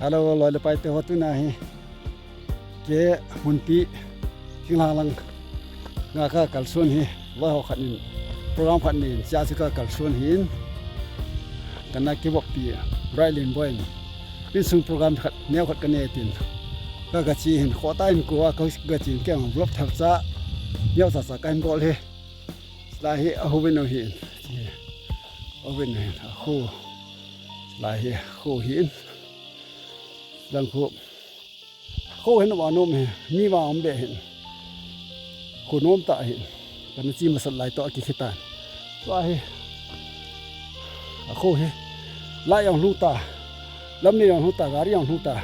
Halo lo le pai te hotu na hi ke hunpi hinglang nga ka kalsun hi lo ho khanin program khanin sia sika kalsun hin kana ke bok pi brailin boy bin sung program khat neu khat kane tin ka chi hin khota in ko ka ga chin ke vlog thap cha yau sa kain bol he la hi a hovin no hin hovin ne khu la hi khu hin dan khu hin wa nom he mi wa om be hin khu nom ta hin kan chi masal lai to ki khitan wa hi khu he la yang lu ta lam ni yang lu ta gari yang lu ta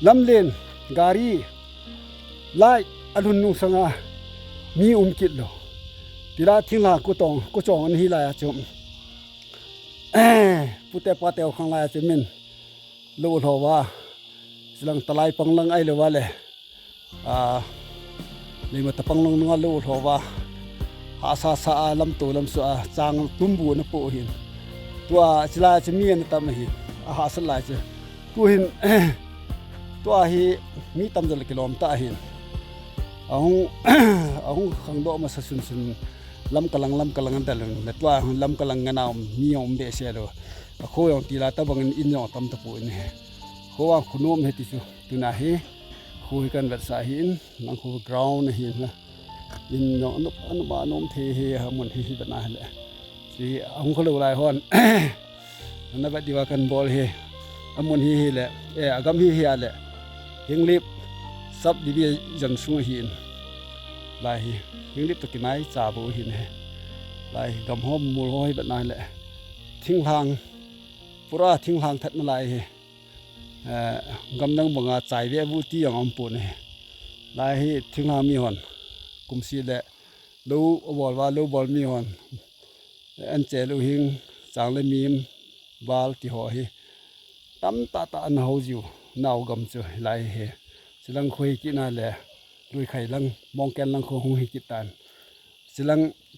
lam len gari lai alun nu sanga mi kit lo tila thingla ku tong ku chong an hi la ya chum pute pa te khang la ya chumin lo tho wa silang talai panglang ai lo wa le le ma ta panglang nga lo tho wa ha sa lam to lam su a chang tumbu na po hin tua chila chmi an ta ma hi a ha sal la che ku hin tua hi mi tam jal kilomita hin ahung khang do ma sa sun lam kalang an dalung le tua lam kalang ngana mi om be se do kho yong ti la ta bang in yo tam ta pu ni kho wa khunom he ti chu tuna he kho kan vet sa hin nang kho ground hi na in no anu ba nom the he ha mun hi bana le si ahung kho lo lai hon na ba di wa kan bol he amun hi le agam hi le hinglip sab di bi jan su hin lai hinglip to kinai cha bo hin he lai gam hom mul hoi ba nai le thinglang pura thinglang that na lai he gam nang banga chai ve bu ti ang am pu ne lai hi thinglang mi hon kum si le lo bol wa lo bol mi hon an che lo hing chang le mim bal ti ho hi tam ta an ho jiu naw gam chu lai he silang khoi ki na le lui khai lang mong ken lang kho hung hi ki tan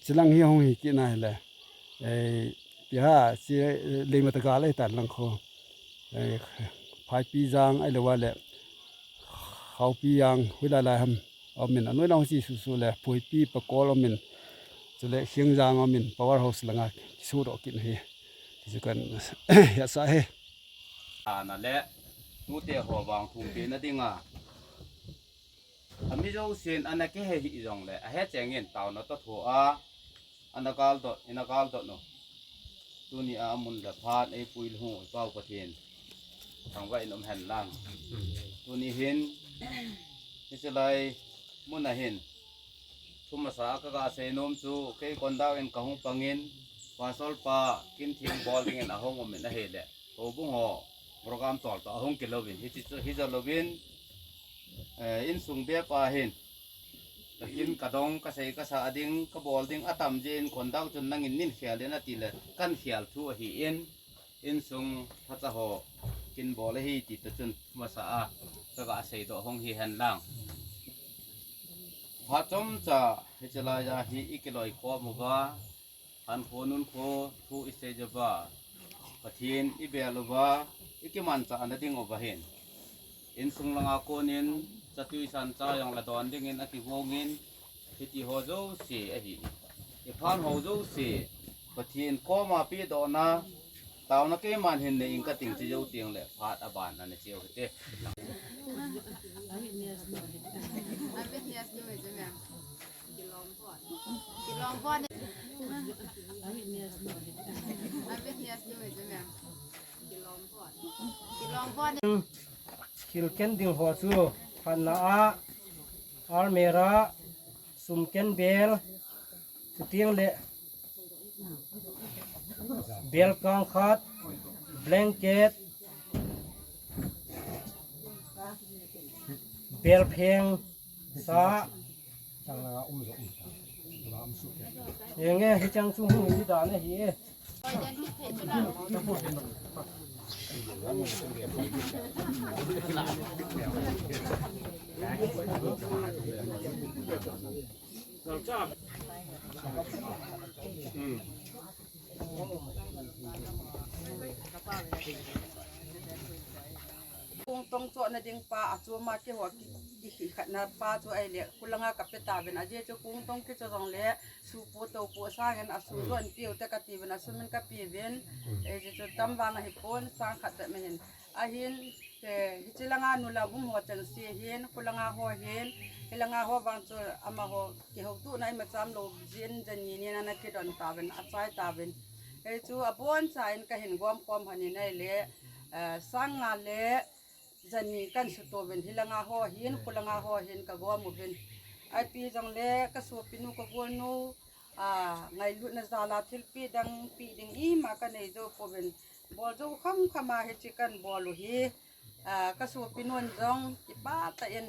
silang hi hung hi ki na le pi ha si le ma ta ga le tan lang kho phai pi jang ai lo wa le khau pi yang hui la ham amin anoi long si su le phoi pi pa kol amin chule khiang jang amin power house langa su ro kin hi ju kan ya sa he na le nu te ho wang thung pe na dinga ami jo sen anake he hi jong le a he chengen taw na to tho a anakal to no tu ni a mun la phat ei puil hu pau pa then thang wa inom han lang tu ni hin ni se lai mun na hin thuma sa ka ga se nom chu ke kon daw en ka hu pangin pa sol pa kin thing bol ding en a hong om na he le to bu ho program tol to a hong kilovin hi za lovin in sung be pa hin in kadong ka sei ka sa ading ka bol ding atam jin kon daw chun nangin nin khial na ti le kan khial thu hi in sung phacha ho kin bol hi ti ta chun ma sa a ka ga sei do hong hi han lang ha chom cha he chala ya hi ikiloi kho mu ba han kho nun kho thu ise ja ba pathin i belo ba ikiman cha an ding over hin in sung langa konin chatui san cha yang la don ding in ati hongin hiti ho zo si a hi e phan ho zo si pathin ko ma pi do na taw na ke man hin ne in ka ting chi zo tiang le phat aban na ne cheu te kil ken ding ho chu phan na a almera sum ken bel tiang le bel kang khat blanket bel pheng sa yenge hi chang chu hu hi da ne hi kung tong cho na ding pa a chu ma ke ho ki khat na pa chu ai le kulanga ka pe ta ben a je chu kung tong ke chu rong le su po to po sa ngan a su ron piu te ka ti ben a su men ka pi ben e je chu tam wa na hi pon sang khat me hen a hin ke hichilanga nu la bum ho chan si hen kulanga ho hen hilanga ho wang chu ama ho ke ho tu nai ma cham lo jin jan ni ni na ke don ta ben a chai ta ben e chu a bon sa in ka hen gom kom hani nai le sang nga le jani kan su to ben hilanga ho hin kulanga ho hin ka go mu ben ai pi jong le ka su pinu ko go no ngai lu na zala thil pi dang pi ding i ma ka nei jo po ben bol jo kham khama he chikan bol hi ka su pinon jong ki pa ta en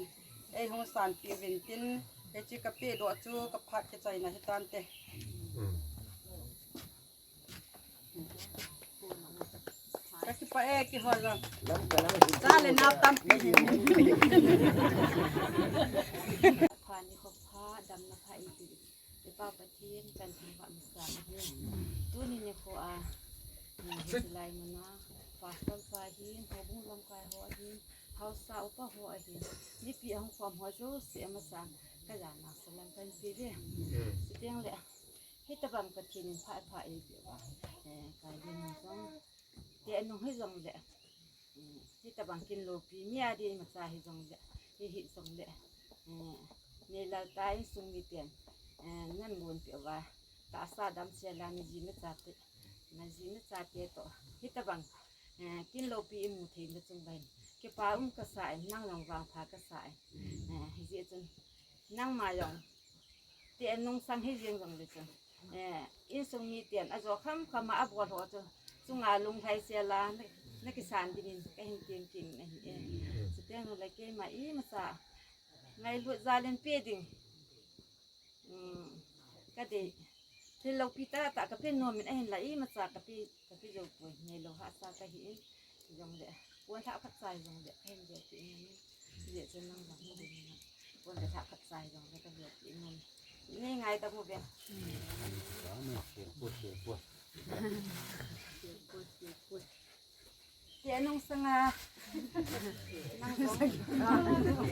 ei hong san pi ben tin he chi ka pe do chu ka phat ke chai na hitan te Kasi pa ki hola. Dale na tampi. พานี่ก็พาดำนะพาอีกไปป้าประเทศกันที่ว่ามีสามเรื่องตัวนี้เนี่ยพอสิไลมันนะฝากต้นไฟหินหัวบุ้งลำไก่หัวหินเฮาสาวป้าหัวหินนี่ปีของความหัวโจเสียมาสั่งกระดานนักสลังกันปีเดียวสิเตียงเลยให้ตะบังประเทศนี่พาอีกว่ากายดินต้องเดี๋ยวน้องให้จงเลยที่ตะบังกินโลปีเมียดีมาจ่ายให้จงเลยที่หิจงเลยนี่เราตายสุ่มมีเตียนนั่นบุญเปียวว่าตาซาดำเสียลามีจีไม่จัดมาจีไม่จัดเตะฮิตบังกินโลปีมูทีไม่จงใบเก็บปลาก็ใส่นั่งลงวางพาก็ใส่ให้เจียจนนั่งมาอย่างเตียนนุ่งสั่งให้เจียงจังเลยจนอินสุ่มมีเตียนอาจจะข้ามมาอับวัดหัวจนจุงอาลุงไทยเสียลานักสารดินก็เห็นเก่งเก่งสุดท้ายเราเลยเกี่ยมามาซาไงลุจาเลนเปียดิงก็ดีที่เราพิจารณากับเพื่อนนวลมันเห็นละมาจากกับพี่โยกวยไงเราหาซากะหินยองเดะวันท้าพัดใจยองเดะเห็นเดี๋ยวปีนี้เดี๋ยวจะนั่งหลังดินวันท้าพัดใจยองเดะก็เดี๋ยวปีนี้นี่ไงตะมูเบียเดี๋ยวนุ่งสง่านั่งลง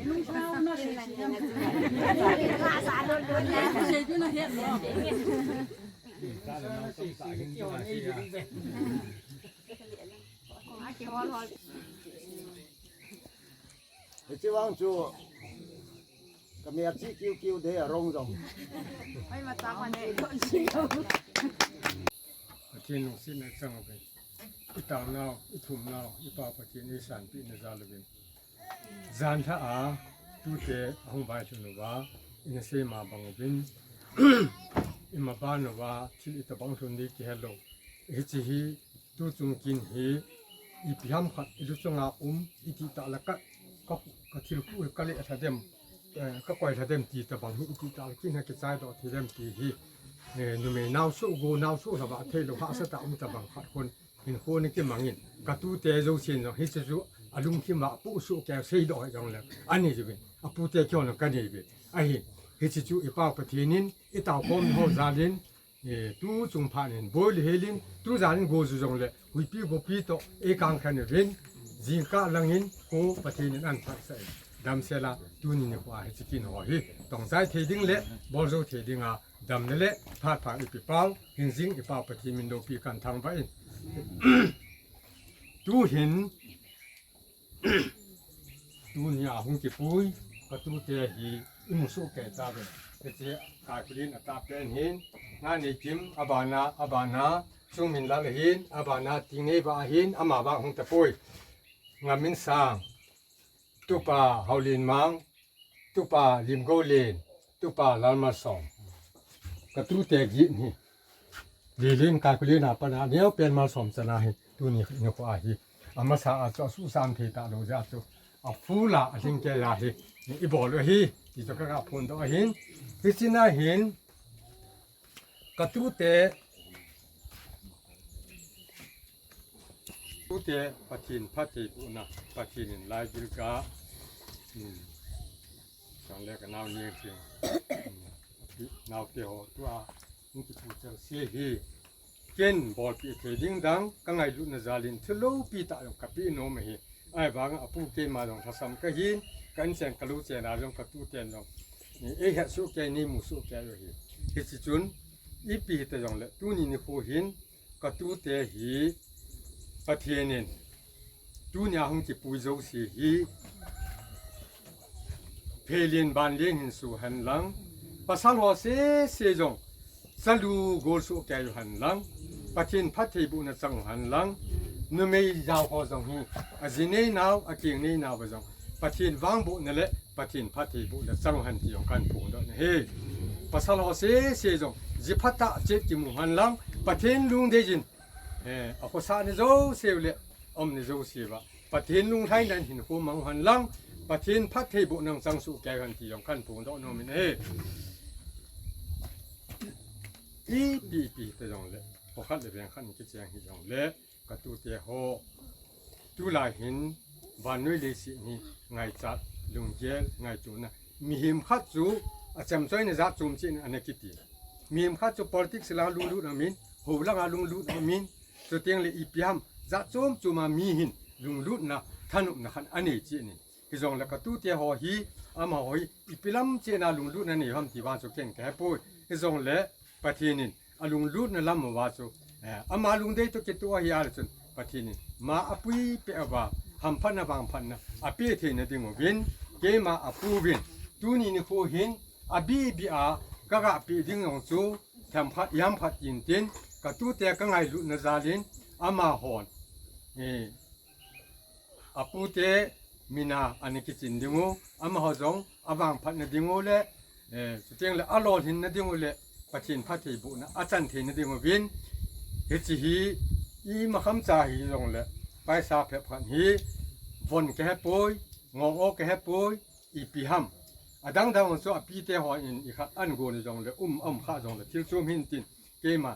นุ่งเท้าน่าจะยังไงจะสาโดนนะเสียจุนะเฮ็ดเนาะchỉ vang chu cái mẹ chỉ kêu thế ở rong rong ไม่มาตามวันนี้คนสิเอา ประเทศนสินะจังเป็นอีตางนาวอีทุ่มนาวอีป่าประเทศอีสานปีนซาลเป็นจานท่าตูเตหงบายชนว่าอินเสมาบังเป็นอิมาบ้านว่าที่อิตาบังชนดีที่เฮลโลเฮจิฮีตูจุงกินฮีอีพิหามขัดอีลุจงอาอีติตาละก็ที่ลูกก็เลยทัดเดมก็ก่อยทัดเดมตีตาบังฮีอีติตาละกินให้กระจายต่อที่เดมตีฮีนูเมนาวสู้กูนาวสู้สบายเทโลหะสตาตาบังขัดคนเห็นคนนี่กินมังเงินกระตูเตะโจเชนเนาะเฮจิจูอารมณ์ที่มาผู้สู้แกเสียดอกจังเลยอันนี้จะเป็นผู้เตะเกี่ยวกับกันนี่เป็นไอ้เฮจิจูอีป้าประเทศนี้อีตาคอมโฮซาลินตูจงพานินบอยเฮลินตูซาลินโกจูจงเลยวิปีบปีโตเอกังคันเป็นจิงกาลังหินโกประเทศนี้อันพัดใส่ดำเสลาตูนี่เนี่ยว่าเฮจิกินหัวฮีต้องใช้เทดิ้งเละบอลโจเทดิ้งดำนั่นแหละพาดผ่านอีปีเป้าเห็นสิ่งอีป้าประเทศมินโดปีกันทางไปตูเห็นตูนี่หงจิปุยก็ตูเตะฮีอิมุสุเกตาเป็นเจ้ากายพลินอัตาเป็นหินงานนี้จิมอบานาซุ่มหินละหินอบานาติงเนบาหินอามาบางหงตะปุยงามินซางตุปาเฮาลินมังตุปาลิมโกเลนตุปาลาลมาสองกระตูเตะยินี่ดีลินกายพลินอาปนาเนี้ยเป็นมาสมสนาหิตูนี่เนี่ยกว่าหิอามาสาอาจจะสู้สามเทตาโลจาตุอาฟูลาลิงเกลาหิอีบอลหิที่จะกระพุนตัวหินพิจินาหินกระตูเตะปัจจินพัติปุนะปัจจินลายบิลกาสังเลกนาวนี้จริงนาวเตียวตัวมุกิปุจเสียฮีเกนบอลปีเทดิ้งดังกังไงลุนซาลินทะโลปีตาลกับปีโนมฮี ไอ้บางอปูเกมาลงทัศน์ก็หินกันเสียงกะลุเจนาลงกะตูเจนลงนี่เอเหสุแกนี่มุสุแกอยู่หิเฮจิจุนอีปีตะจงเลยตูนี่นี่โคหินกะตูเตหีประเทศนินตูเนี่ยหงจิปุยโจสีหีเพลินบานเลี้ยงหินสู่หันหลังภาษาหัวเสจงสลูโกลสุแกอยู่หันหลังประเทศพัทยบุนจังหันหลังนเมยยาวพอจงฮีอาจินเนนาวอาเกียงเนนาวจงประเทศวางบุนั่นแหละประเทศพัทยบุนจังหันที่ยองกันพูดนะเฮ้ภาษาหัวเสจงจิพัตตะเจ็ดกิมุหันหลังประเทศลุงเดจินอภาษาเนโจเสวเลอมเนโจเสวะประเทศลุงไทยนั้นหินหัวมังหันหลังประเทศพัทยบุนังจังสุแกกันที่ยองกันพูดนะมินเฮ้อีปีตะจงเลยพอขัดเลยเพียงขันกิจยังหิจงเลยกระตูเตะโฮตุลาหินบานนุยเลสินี่ไงจัดลุงเจลไงจูนะมีหิมขัดจูอาจำซอยในจัดจุ่มจีนอันนี้กิติมีหิมขัดจู politics ลาลุงลุดอามินโหลังอาลุงลุดอามินสุดเตียงเลยอีพิมจัดจุ่มจูมามีหินลุงลุดนะท่านุนะขันอันนี้จีนี่กิจงเลยกระตูเตะโฮฮีอามาโฮฮีอีพิลัมเจนาลุงลุดนั่นนี่ฮัมที่บ้านสุเก่งแก่ปุ้ยกิจงเลยประเทศนี้อาลุงลุดนั่นลำมาว่าจูอามาลุงได้ตัวเกตัวเฮียร์จนประเทศนี้มาอปุยเปะว่าหัมพันนะบางพันนะอเปเทนดิ่งวินเกมาอปูวินตูนี่นี่โคหินอบีบีอากะกะปีดิ่งองจูทำพัดยามพัดยินตินกะตูเตกะไงลุนะซาลินอามาฮอนอปูเตมินาอันนี้กิจินดิ่งอามาฮอจงอาบางพัดนะดิ่งเลสุดท้ายเลยอลอหินนะดิ่งเลประเทศพัทยบุนะอาจารย์เทนดิ่งวินเฮจิฮีอีมาคำจ่าฮีลงเลยไปสาเพลพันฮีวนแกปุยงงโอแกปุยอีปีฮัมดังวันสุอปีเตหออินอีขัดอันโกนจงเลยข้าจงเลยทิลซูมหินตินเกมา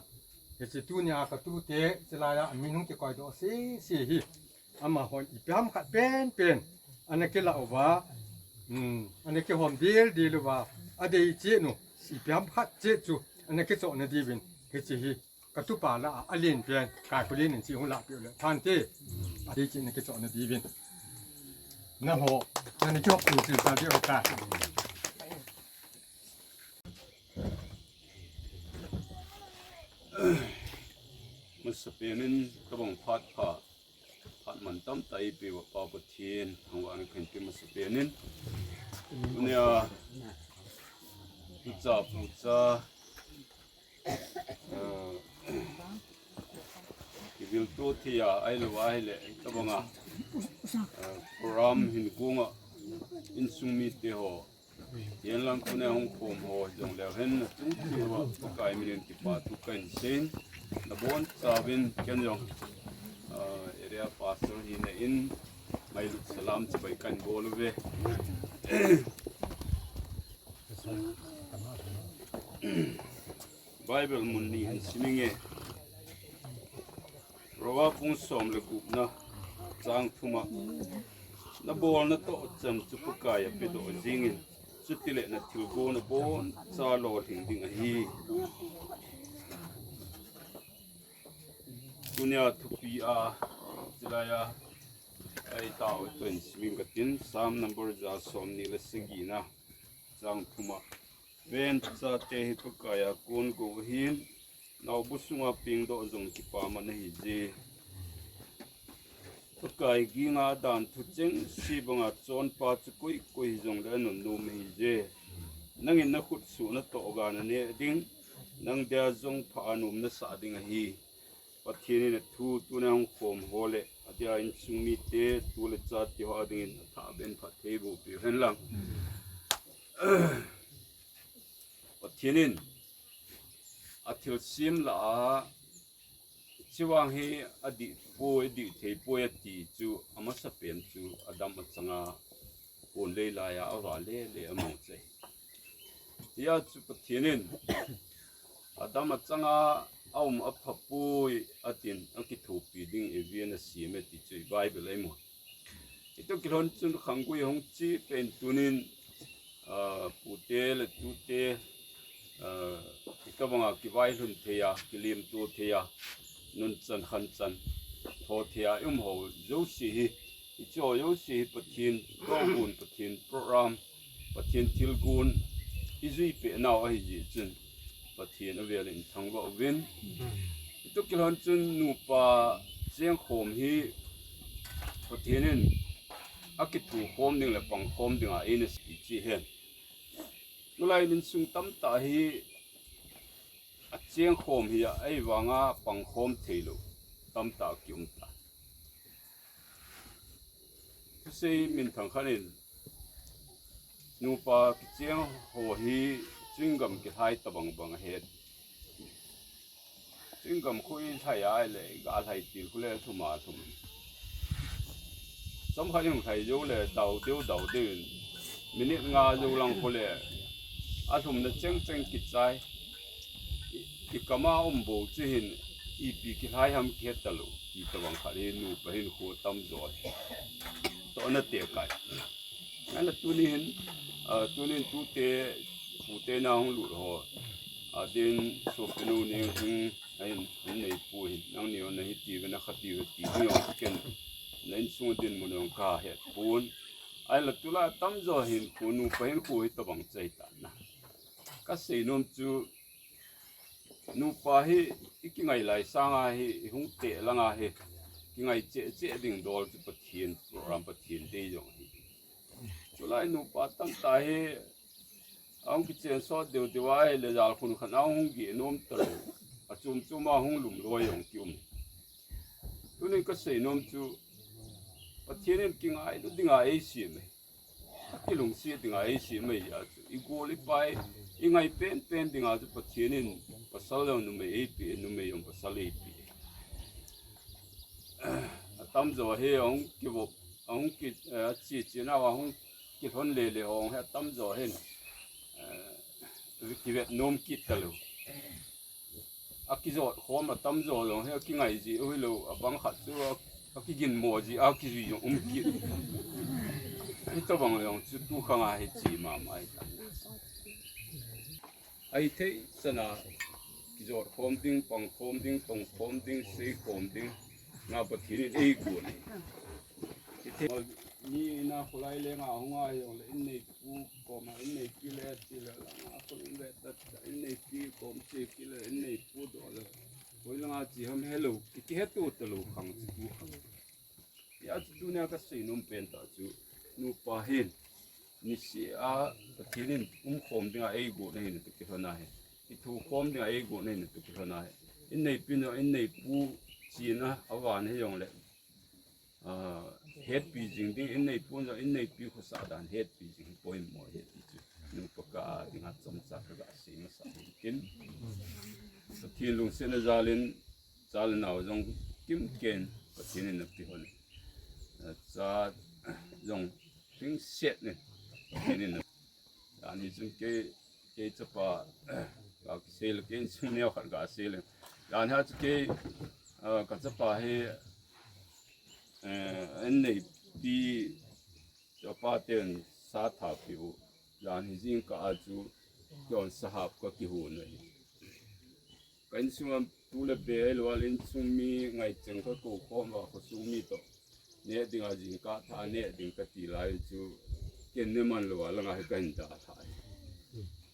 เฮจิตุนียากตูเตสลายามินุงเตคอยโดเสีฮีอามาหอนอีปีฮัมขัดเป็นอันนี้ก็ละว่าอันนี้ก็หอมดีลว่าอดีตเจนุอีปีฮัมขัดเจจูอันนี้ก็โซนดีวินเฮจิฮีกระตุปาละอลินเพียนกายคุลินที่หุ่นละเปียวเลยทันทีอดีตนี่ก็จะอนดีวินนะโหนั่นนี่ชอบดูสิตาที่เราตามันสเปนินกระบองพัดมันตั้มไตปีว่าปาปเทียนทางวันขึ้นที่มันสเปนินเนี่ยผู้จ่าวิลตัวที่ไอ้ลูกไอ้เลยก็บังอ่ะโปรแกรมหินกุ้งอ่ะอินซูมิเตโฮยันหลังคนในห้องผมโฮจงแล้วเห็นตุ้งที่ว่าตุกไก่มีเรื่องที่ป่าตุกไก่เส้นนับบนซาบินกันยองเอเรียพาสเตอร์หินอินไม่ลุกสลามจะไปกันโบลูเวไบเบิลมุนนี่สิมิงเอเพราะว่าปุ่งสมเลยกุบนะจางทุมานับบอลนัโตจำจุปกายไปโดจิงินจุดที่เละนัทิวโกนับบอลซาโลถึงดิ่งฮีตุเนียทุกปีจิลายาไอตาวเป็นสิมิงกัติน3 number จะสมนี่ละสิกีนะจางทุมาเว้นจะเตหิปกายกุนกูหินนาบุษงาปิงโดจงกิปามันหิเจปกายกิงาดานทุเจงสีบังอาจอนปาจุกุยจงได้นุนนูมหิเจนังอินนักขุดสูนัตโตกานเนดิ้งนังเดียจงพานุมนัสาดิ้งฮีปัจเจนินทูตุนังโคมโฮเลอดียอินสุมิเตตุเลจัดที่หาดิ้งท่าเบนพัทเทบุปิเห็นลังปัจเจนินอาทิตย์ซิมละชิวังเฮอดีป่วยดีเทป่วยตีจูอามาสเปนจูอดัมอัศงาปุ่นเลยลายอาวาเล่อมองใจที่อาจูปะเทียนินอดัมอัศงาเอามาพับป่วยอดินอังกิทูปีดิ้งเอเวียนสีเมติจูไบเบิลเลยมั้งอีตัวกิโลจุนขังกุยหงจีเป็นตุนินปูเตลตูเตก็บังอากิไว้หุ่นเทียกิลิมตัวเทียนุนจันขันจันโทเทียหัวจูสี อีจอยสิประเทศกองบุญประเทศโปรแกรมประเทศทิลกุนอีจุยเปนเอาไอ้จีจุนประเทศเวลินทั้งว่าวินอีตุกิลันจุนนูปาเสียงโคมฮีประเทศนั้นอากิถูโคมหนึ่งและปังโคมหนึ่งอินสอีจีเห็นเมื่อไรนินสุงตั้มตาฮีเสียงโคมฮีไอ้วางาปังโคมเทลุตั้มตากิมตาทุเซมินทางขันินนูปาเสียงโหฮีจึงกำกิไทยตะบังบังเฮ็ดจึงกำคุยไทยอะไรเลยกาไทยตีคุเล่ทุมาทุมสำคัญอย่างไทยอยู่เลยดาวเดียวมินิงาอยู่หลังคุเล่อาทุมนั้นเจงกิจใจกิกมาบูจีหินอีปีกิไทยทำเฮ็ดตลุอีตะบังขันนูไปหินหัวตั้มจอยตอนนั้นเตะไก่งั้นละตัวนี้เห็นตัวนี้ตัวเตะผู้เตะน่าหงลุดหัวเดินสุกนูนี่หงไอ้ในปูหินนั่งเนี่ยในตีกันนักตีกันตีกันอย่างเก่งในส่วนเดินมันยังกาเห็ดปูนไอ้ละตัวละตั้มจอยหินปูนูไปหินหัวตะบังใจตานะก็เสียนมจูนูปะให้อีกไงไหลสร้างให้หงเตะละไงให้กิไงเจ๊ดิ่งดอลจะปะเทียนโปรแกรมปะเทียนได้ยังให้จุฬานูปะตั้งตาให้อังกิเจนสอดเดียวที่ว่าเลยจาลคนขนาดหงกีนมตลอดจุ่มมาหงหลุมรวยอย่างกิมตัวนี้ก็เสียนมจูปะเทียนกิไงตัวดิ่งไอ้เสียไหมที่หลงเสียดิ่งไอ้เสียไหมยาจูอีกวันไปอีไงเป็นดิ่งอาจูปะเทียนภาษาเราหนุ่มเอปีหนุ่มยงภาษาเอปีตั้มจะว่าเฮ้องกิบองกิจีน่าว่าองกิทนเล่องให้ตั้มจะเห็นกิเวทนมกิตะลุอากิจอดขอมาตั้มจะลงให้กิไงจีโอ้ยลุบังคับจูอากิกินหมัวจีอากิจียงกิที่ตัวบังยงจุดตู้ข้างให้จีมาไม่ตันไอ้เท่สนะกิจอดขอมดิ้งปังขอมดิ้งตรงขอมดิ้งสีขอมดิ้งงาปะทีนี่เอ้กูนี่นี่นะคนไรเลี้ยงเอาง่ายอย่างเลยอินในปูกอมาอินในกิเลสกิเลสละงาคนเวทตัดอินในปีกอมเชกิเลสอินในปูดอเลยคนละงาจีฮัมเฮลูกิเฮตุตลูขังจิตูขังยาจิตุเนี่ยก็สิ่งนุ่มเป็นต่อจูนูปะเห็นนิสิอาปะทีนี่คมดิ้งไอ้กูนี่นี่ตุกิฮนาเฮอิทูคมดิ้งไอ้กูนี่นี่ตุกิฮนาเฮอินในปีนอินในปูจีนะอาวานให้ยองเลยเฮ็ดปีจริงที่อินในปูนจะอินในปีขุสาดานเฮ็ดปีจริงปอยหมอเฮ็ดปีจริงนึกปากกาที่หัดสมศักดิ์ก็สิ่งสักกินสกีลุงเสนจาลินเอาจงกิมเกนปะทีนี่นับที่คนจะจงถึงเสร็จเนี่ยทีนี่นับอันนี้จงเกจะปะก็เซลเกนซึ่งเนี่ยขันก็เซลอันนี้จะเกก็จะปะให้อันนี้ปีจะปาเต็นสาธาพิวยานหิจิงก็อาจูย้อนสหบก็กิหูนี่กันซุมตูเลเบลวาลินซุมีไงจังก็กูคอมว่าก็ซุมีโตเนี่ยดิงอาจิงก็ท่าเนี่ยดิงก็ตีลายจูเกินเนี่ยมันลวาละไงกันดาท่า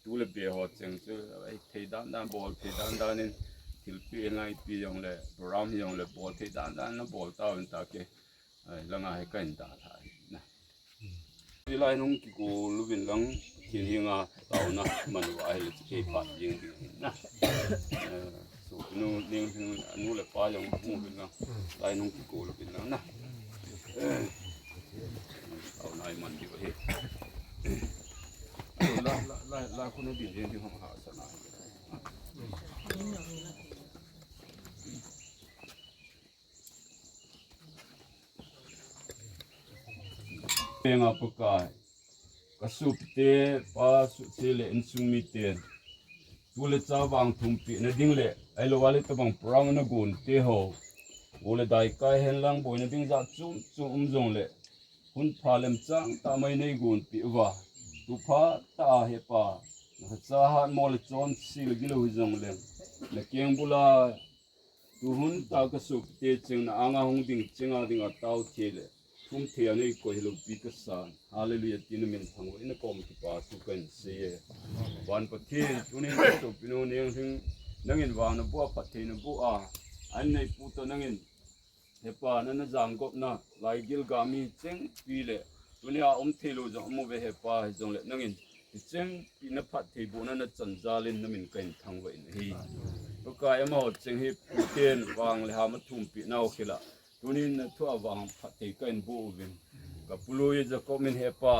ตูเลเบฮอจังจูไอ้เทดันบอลเทดันนี่ทิลปีไงปียองเลยบรามยองเลยบอลเทดันนะบอลตาวันตาเกละไงกันดาท่านะที่ไรน้องกิกูลูบินลังที่นี่งาตาวนะมันว่าให้เก็บปัดยิงนะสุนูนิ่งนูเลยป้ายังมูบินลังไรน้องกิกูลูบินลังนะเอานายมันดีกว่าเฮ้ลาคนบินเองที่ห้องหาสนาเป็นอะไรกันก็สุดเตะป้าสุดเสียเลยอินสุมิเตะตัวเล็กจ้าบางทุ่มปีนั่นดิ้งเลยไอ้ลูกว่าเล็กตัวบางปรางนั่นกุนเตะหัวตัวเล็กได้ใกล้เห็นหลังบ่อยนั่นดิ้งจัดจุ่มจงเลยคุณพาเล่มจังตามไม่ในกุนปีว่าตัวพาตาเห็บป้าจ้าหันมอลจอนสิลกิโลจงเลยเล็กยังบุลาตัวหุ่นตาก็สุดเตะจังนะอ่างหงดิ้งจังอ่ะดิ้งอ่ะเต้าเทเลย ทุ่มเทียนี่ก็เฮลปีกษานฮาเลลูยาตินมินทั้งวันก็มีปาสุกันเสียวันปฏิทุนี้สุปิโนเนี่ยถึงนั่งอินวานบัวปฏินบัวอันในปูตนั่งอินเฮปานั่นจังกบนะลายกิลกามีเจงปีเล่ทุนี้อาเทโลจังมูเวเฮปาจงเล่นั่งอินเจงปีนพัดเทบุนั่นจันจาลินนั่นมินกันทั้งวันฮีก็กายมาเจงเฮปูเทนวางเลยหามาทุ่มปีน่าโอเคละทุนี้นั่นทั่ววางพัดเทกันบูวินกับปุโรยจะก็มินเฮปา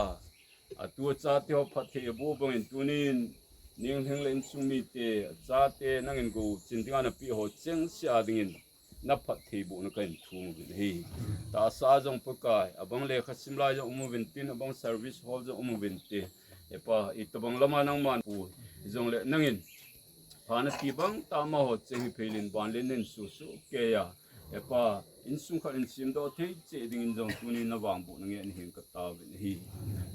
ตัวจ้าเที่ยวพัดเทบูบังอินตัวนี้นิ่งทั้งเล่นสุมิเตจ้าเตนั่งอินกูจินติงานปีหัวเจงเสียดิ่งนับพัดเทบูนักอินทุ่มวินฮีตาสาจงปกายบังเลขสิมลายจะวินตินบังเซอร์วิสฮอลจะวินเตเฮปาอิตบังละมานังมันปูจงเล่นั่งอินพานักที่บังตามาหัวเจงเพลินบานเล่นนินสุสุเกียเฮปาอินสุงขันซิมโดเทเจดิ่งจงตุนีนวางบุนังเงินหินกตาวินฮี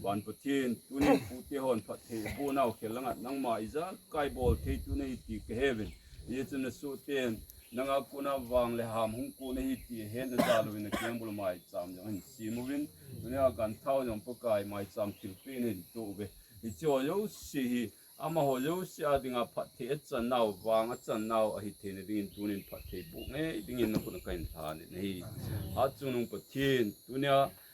วันปฏินตุนีปูเทหอนพัดเทบูนาวเขลังอัดนังมาอิจาไกบอลเทตุนีตีเกเฮวินยี่จุนสุเตนนังอากุนาวางเลหามหุงกูนีตีเฮนจาลวินเกียงบุลมาอิจามจังหินซีมูวินตุนีอาการเท่าจังปกายมาอิจามติลปีนินโตเวอิจอยอุสีอามาหอยอุสีอาดิงาพัดเทจันนาววางจันนาวอหิเทนดิ่งตุนีพัดเทบุเงดิ่งนักคนกันทานนี่อาจุนุปฏินตุนี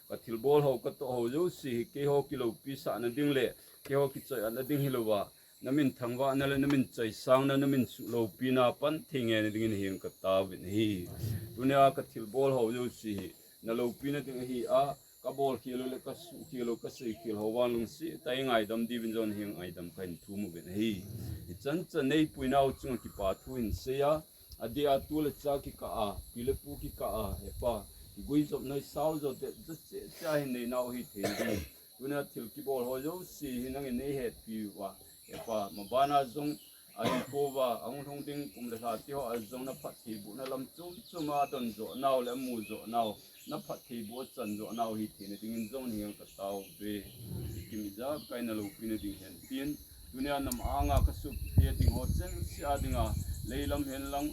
ก็ทิลบอลเขาก็ตัวเขาอยู่สิเกี่ยวกิโลปีศาจนั่นดิ่งเละเกี่ยวกิจอันนั้นดิ่งฮิโลวะนั่นมินทั้งว่านั่นเลยนั่นมินใจสร้างนั่นมินสุโลปีนาปันทิ้งเงินดิ่งหิงก็ตาวินฮีตัวนี้ก็ทิลบอลเขาอยู่สินั่นโลปีนาดิ่งฮีก็บอลกิโลเล็กก็สุกิโลก็สี่กิโลเขาว่าลงสิแต่ยังไงดำดีวินจนหิงไอ้ดำกันทุ่มวินฮีจันในปุยน่าจุงกิปาทุนเสียอดีอาตุลจากิกาพิเลปูกิกาเฮปากุยจบในสาวจบจะใจในน่าหิเทียนตัวนี้ทิลกิบอลเขาอยู่สินั่งในเหตุผิวว่าเฮปามาบ้านอาจงไอ้โคว่าอังทงดิ้งกุมเลสาที่เขาอาจงนับพัดทีบุนั่นลำจุ่มมาตอนโจนาวและมูโจนาวนับพัดทีบุจันโจนาวหิเทียนดิ้งจงเฮียงกับเต้าเบกิมิจ้าใครนั่นลูกพี่ดิ้งเห็นเทียนตัวนี้นำอ่างกสุบเทียดิ้งหัวเจนเสียดิ้งเลยลำเห็นลัง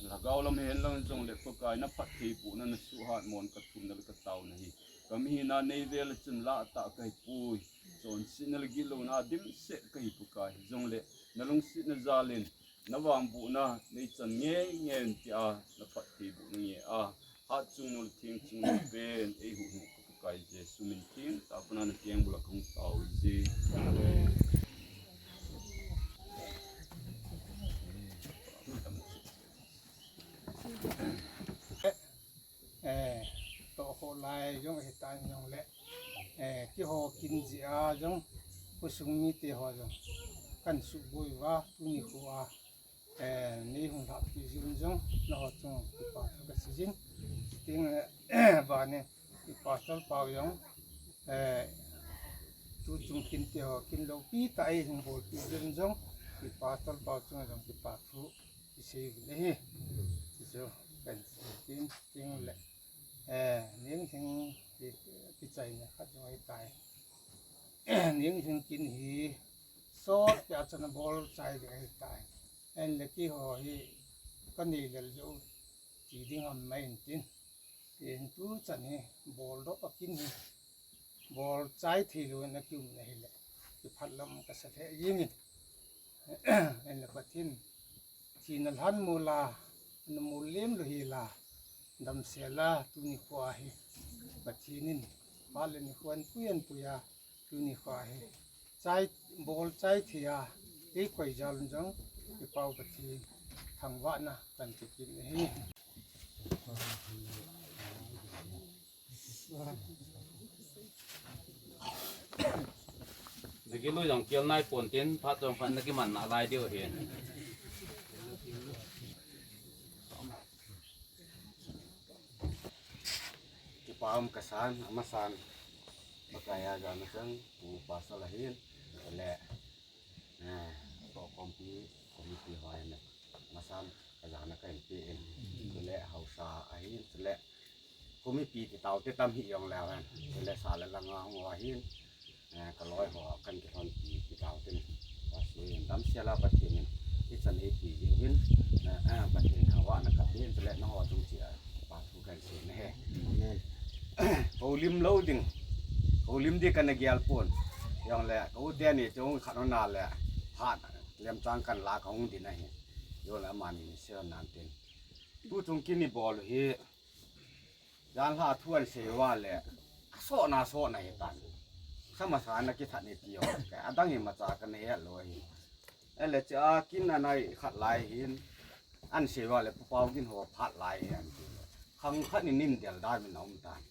ละกาวลำเห็นลังจงเล็กก็กายนับพัดทีบุนั่นสุหัดมอนกับทุ่มนั่นกับเต้านี่ก็มีนาในเวลจนละตาไก่ปุยจนสินลกิโลนาดิมเสกไก่ปุกายจงเล็กนลงสินจาลินนวางบุนาในจันเงี้ยเงี้ยที่นับพัดทีบุเงี้ยฮัดจุงนลทิ้งจุงเป็นไอหูหูปุกายเจสุมินทิ้งตาปนันเกียงบุลของเต้าเจต่อโคลายยงเหตุการณ์ยงเละที่หอกินเสียยงผู้สูงมีเตหอยงกันสุบุยว่าตุนิขัวนี่หงทับที่จินจงนอจงที่ปาทกสิจินติงบ้านเนี่ยที่ปาทลเปล่ายงตุจงกินเตหอกินโลปีไตหงโบที่จินจงที่ปาทลเปล่าจงจงที่ปาทุที่เสียเลยที่จะกันติงเลยเลี้ยงถึงจิตใจเนี่ยเขาจะไม่ตายเลี้ยงถึงกินหีซอสอยากจะนบอลใจจะให้ตายเล็กที่หอยก็นี่เลยอยู่จีดิ้งมันไม่จริงเห็นตู้จันนี่บอลรบกินหีบอลใจที่รู้นักยุ่งเลยแหละที่พัดลมกระแสยิ่งเล็กทิ้งที่นั่นหันมูลานมูเลี้ยมลุยลาดำเสียละตุนิควาฮีบัดทีนินบาลนิควันปุยันปุยาตุนิควาฮีใจบอลใจที่ไอ้คอยจารุนจังไอ้เป่าบัดทีทางวัดนะกันติดกินฮีนักกิโลอย่างเกี่ยวนายปนเต็นพัดจงพันนักกิมันอะไรเดียวเห็นปามกษันอามาสันปากายอาจารย์ซึ่งผู้ปัสสาวะเห็นและต่อคอมพิหอยเนี่ยมาสันอาจารย์นักเรียนปีเอ็นและเฮาซาไอ้และก็มีปีที่เต่าที่ตำหิยองแล้วนะและสารและลังหัวหินก็ร้อยหัวกันกี่ทอนปีที่เต่าเป็นว่าสวยดำเสียละประเทศที่สันนิปียิ่งวินประเทศฮาวานะครับที่และน้องหัวจงเสียปากผู้กันเสียแน่ ko lim lo ding ko lim di kan gyal pon yang le ko te ni chong khan na le phat lem chang kan la khong din na he yo la man ni se nan ten tu chung kin ni bol he yan ha thuan se wa le so na he tan sama sa na ki that ni ti yo ka adang hi ma cha kan he lo hi ele cha kin na nai khat lai hin an se wa le pau kin ho phat lai han khang khat ni nim del dai min nom tan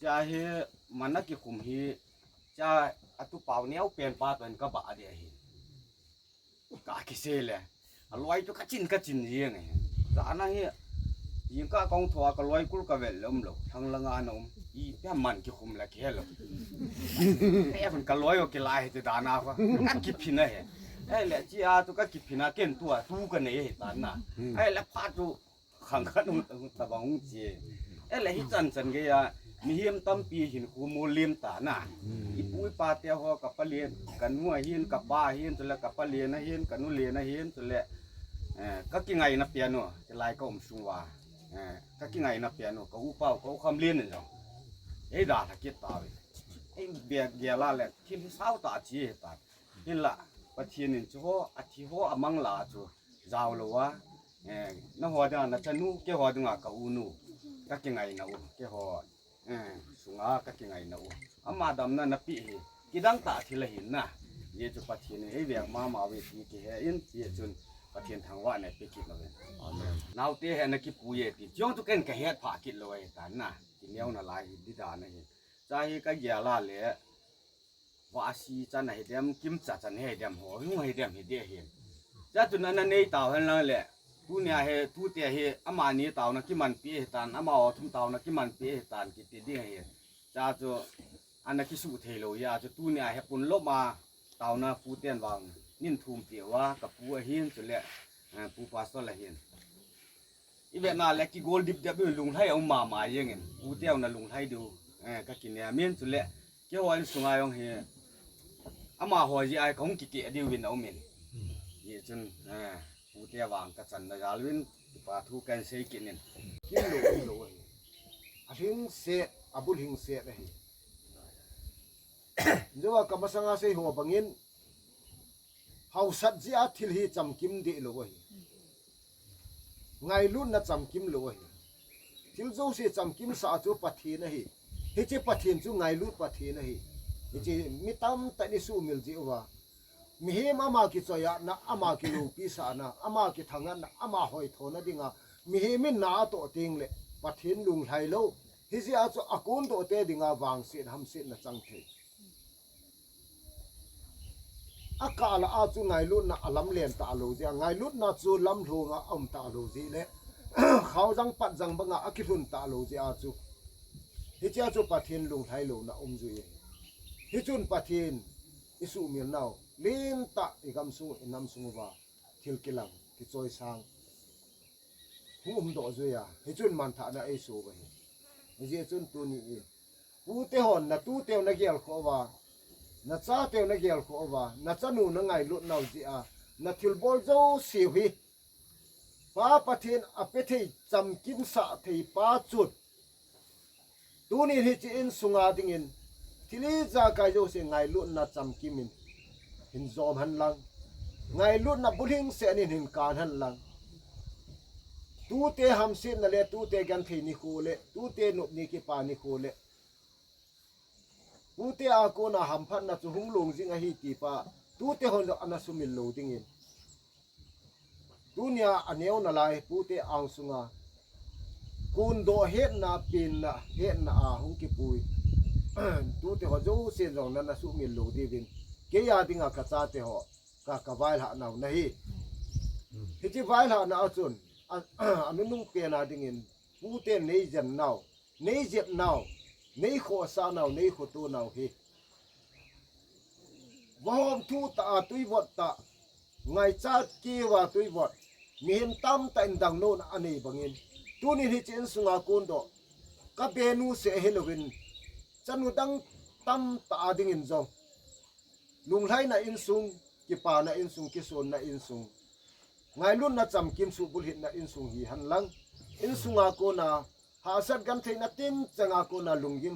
cha he manaki kum hi cha atu pau neu pen pa ton ka ba de hi ka ki se le aloi tu ka chin ye nge za na hi yin ka kong thwa ka loi kul ka vel lom lo thang langa nom i pe man ki khum la ke lo e fun ka loi o ki lai te da na fa ka ki phina he ai le chi a tu ka ki phina ken tu a tu ka ne he ta na ai le pha tu khang khan um ta bang ji ai le hi chan ge ya mi hiam tam pi hin khu mo lim ta na i pui pa te ho ka pa lien kan mu hin ka ba hin tu le ka pa lien na hin kan nu le na hin tu le ka ki ngai na piano ke lai ka sung wa ka ki ngai na piano ka u pau ka kham lien ni lo ei da ta ki ta ei bia gia la le kim sao ta chi ta hin la pa thien ni chu a thi ho amang la chu zaw lo wa na ho da na chanu ke ho da ka u nu ka ki ngai na u ke ho sunga ka ki ngai na u ama dam na pi hi kidang ta thi la hin na ye chu pa thien ei bia ma we ti ki he in ye chun pa thien thang wa ne pe ki lo amen now te he na ki pu ye ti jong tu ken ka he pha ki lo ai ta na ki neu na lai di da na hi cha hi ka ya la le wa si chan na he dem kim cha chan he dem ho hu he dem he de he cha tu na na nei taw han la le tu nya he tu te he ama ni taw na ki man pi he tan ama o thum taw na ki man pi he tan ki ti di he cha chu an na ki su the lo ya chu tu nya he pun lo ma taw na pu ten wang nin thum pi wa ka pu hin chu le pu pa so la hin i ve na le ki gol dip dip lung thai au ma yeng en pu teo na lung thai du ka ki ne men chu le ke wa sunga yong he ama ho ji ai khong ki ki diu win au men ye chun pu te wang ka chan na galwin pa thu kan sei ki nen kin lo a hing se abul hing se le hi jowa ka masanga se ho bangin hau sat ji a thil hi cham kim di lo hi ngai lu na cham kim lo hi thil zo se cham kim sa chu pathi na hi he che pathin chu ngai lu pathi na hi he che mitam ta ni su mil ji wa mi he mama ki choya na ama ki lu pi sa na ama ki thangan na ama hoi thona dinga mi he min na to ting le pathin lung hai lo hi ji a chu akun to te dinga wang sin ham sin na chang the akala a chu ngai lu na alam len ta lo ji ngai lu na chu lam thu nga om ta lo ji le khaw jang pat jang banga akithun ta lo ji a chu hi cha chu pathin lung hai lo na om ju ye hi chun pathin isu mil nau lim ta igam su inam su wa thil kilang ki choi sang hum do ju ya hi chun man tha na e su ba hi ji chun tu ni pu te hon na tu te na gel kho wa na cha te na gel kho wa na cha nu na ngai lut nau ji a na thil bol zo si hi pa pathin a pe thei cham kim sa thei pa chut tu ni hi chi in sunga ding in thili za kai jo se ngai lut na cham kimin hin zom han lang ngai lut na buling se anin hin kan han lang tu te ham sin na le tu te gan thei ni khu le tu te nup ni ki pa ni khu le tu te a ko na ham phan na chu hung lung jing a hi ti pa tu te hon ana sumil lo ding in dunia aneu na lai pu te ang sunga kun do het na pin na het na a hung ki pui tu te ho jo se rong na su mil lo di vin ke ya dinga ka cha te ho ka vai la nau na hi hi chi vai la na chun anu nung pe na ding in pu te nei jan nau nei jet nau nei kho sa nau nei kho tu nau hi wom thu ta tui vot ta ngai cha ki wa tui vot mi hin tam ta in dang no na ani bangin tu ni hi chen sunga kun do ka be nu se helowin chanu dang tam ta ding in zong lung lai na in sung ki pa na in sung ki son na in sung ngai lun na cham kim su bul hit na in sung hi han lang in sunga ko na หาสัตกันเทนตินจังอากูนาลุงยิม